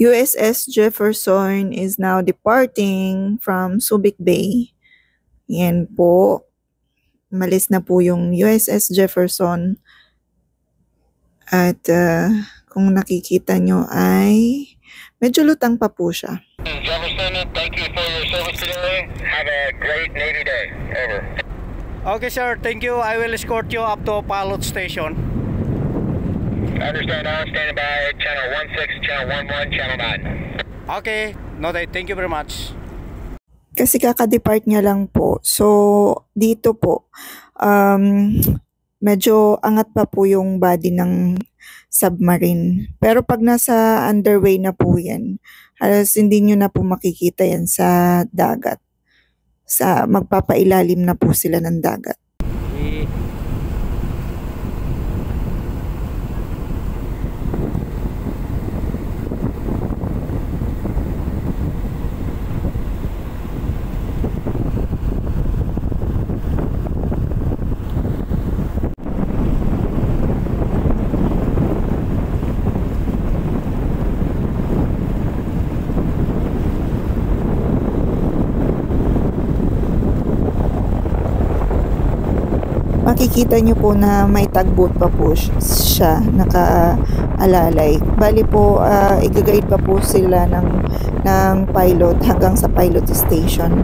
USS Jefferson is now departing from Subic Bay. Yan po. Malis na po yung USS Jefferson. At kung nakikita nyo ay medyo lutang pa po siya. Jefferson, thank you for your service today. Have a great Navy day. Over. Okay, sir. Thank you. I will escort you up to Pilot Station. I understand. I'll stand by channel 16, channel 11, channel 9. Okay. Noted. Thank you very much. Kasi kaka-depart niya lang po. So, dito po, medyo angat pa po yung body ng submarine. Pero pag nasa underway na po yan, halos hindi nyo na po makikita yan sa dagat. Magpapailalim na po sila ng dagat. Makikita nyo po na may tugboat pa po siya nakaalalay. Bali po, i-guide pa po sila ng pilot hanggang sa pilot station.